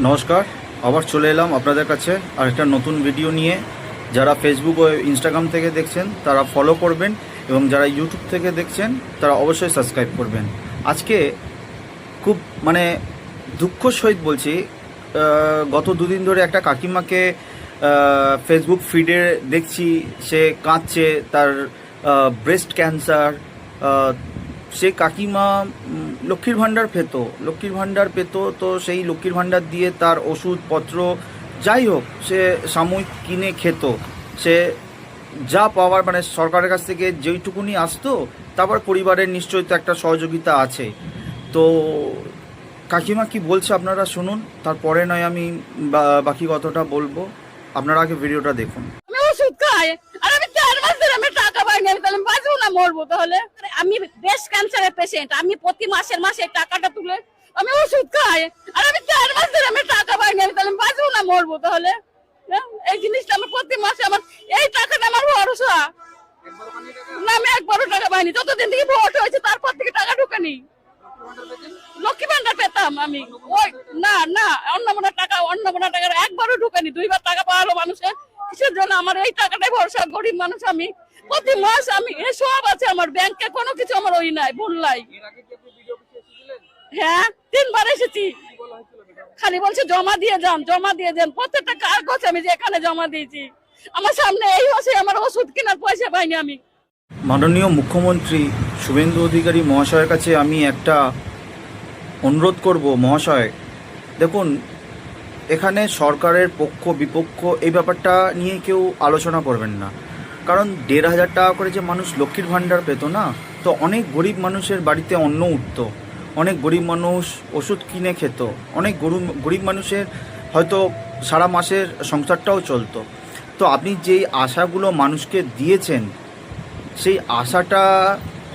নমস্কার, আবার চলে এলাম আপনাদের কাছে আর একটা নতুন ভিডিও নিয়ে। যারা ফেসবুক ও ইনস্টাগ্রাম থেকে দেখছেন তারা ফলো করবেন, এবং যারা ইউটিউব থেকে দেখছেন তারা অবশ্যই সাবস্ক্রাইব করবেন। আজকে খুব দুঃখ সহিত বলছি, গত দুদিন ধরে একটা কাকিমাকে ফেসবুক ফিডে দেখছি, সে কাঁদছে, তার ব্রেস্ট ক্যান্সার। সে কাকিমা লক্ষ্মীর ভাণ্ডার পেতো, তো সেই লক্ষ্মীর ভাণ্ডার দিয়ে তার ওষুধপত্র যাই হোক সে সাময়িক কিনে খেত। সে যা পাওয়ার সরকারের কাছ থেকে যেইটুকুনি আসতো, তারপর পরিবারের নিশ্চয়ই তো একটা সহযোগিতা আছে। তো কাকিমা কি বলছে আপনারা শুনুন, তারপরে নয় আমি বাকি কথাটা বলবো। আপনারা আগে ভিডিওটা দেখুন। আমি ওষুধ খাই, আর আমি 4 মাস ধরে আমি টাকা পাইনি। আমি তাহলে বাঁচবো না মরবো? তাহলে আমি ব্রেস্ট ক্যান্সারের পেশেন্ট, আমি প্রতি মাসে টাকাটা তুলে আমি ওষুধ খাই, আর আমি 4 মাস ধরে আমি টাকা পাইনি। আমি তাহলে বাঁচবো না মরবো? তাহলে এই জিনিসটা আমার প্রতি মাসে আমার এই টাকাটা আমার ভরসা না। আমি একবারও টাকা পাইনি, যতদিন থেকে ভোট হয়েছে তারপর থেকে টাকা ঢুকেনি। লক্ষ্মী ভান্ডার পেতাম আমি, ওই না না অন্নপূর্ণা টাকার একবারও ঢুকেনি। 2বার টাকা পাওয়ালো মানুষের, কিসের জন্য? আমার এই টাকাটাই ভরসা, গরিব মানুষ আমি। প্রতি মাস আমি এসব আছে আমার ব্যাংকে, কোনো কিছু আমার ওই নাই, ভুল নাই। হ্যাঁ, 3বার এসেছি, খালি বলছে জমা দিয়ে যান। প্রত্যেকটা কাগজ আমি যেখানে জমা দিয়েছি, আমার সামনে এই হচ্ছে আমার ওষুধ কেনার পয়সা পাইনি আমি। মাননীয় মুখ্যমন্ত্রী শুভেন্দু অধিকারী মহাশয়ের কাছে আমি একটা অনুরোধ করব। মহাশয়, দেখুন, এখানে সরকারের পক্ষ বিপক্ষ এই ব্যাপারটা নিয়ে কেউ আলোচনা করবেন না। কারণ 1,500 টাকা করে যে মানুষ লক্ষ্মীর ভাণ্ডার পেত না, তো অনেক গরিব মানুষের বাড়িতে অন্ন উঠত, অনেক গরিব মানুষ ওষুধ কিনে খেত, অনেক গরিব মানুষের হয়তো সারা মাসের সংসারটাও চলতো। তো আপনি যেই আশাগুলো মানুষকে দিয়েছেন, সেই আশাটা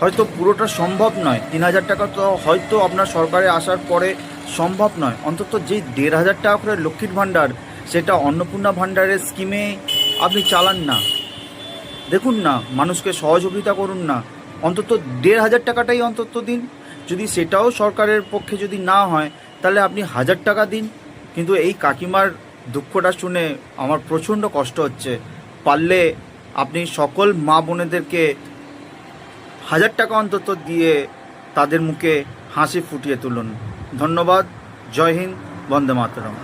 হয়তো পুরোটা সম্ভব নয়। 3,000 টাকা তো হয়তো আপনার সরকারে আসার পরে সম্ভব নয়। অন্তত যে 1,500 টাকা করে লক্ষ্মীর ভাণ্ডার, সেটা অন্নপূর্ণা ভাণ্ডারের স্কিমে আপনি চালান না। দেখুন না, মানুষকে সহযোগিতা করুন না। অন্তত 1,500 টাকাটাই অন্তত দিন। যদি সেটাও সরকারের পক্ষে যদি না হয়, তাহলে আপনি 1,000 টাকা দিন। কিন্তু এই কাকিমার দুঃখটা শুনে আমার প্রচণ্ড কষ্ট হচ্ছে। পারলে আপনি সকল মা বোনেদেরকে 1,000 টাকা অন্তত দিয়ে তাদের মুখে হাসি ফুটিয়ে তুলুন। ধন্যবাদ। জয় হিন্দ, বন্দে মাতরম।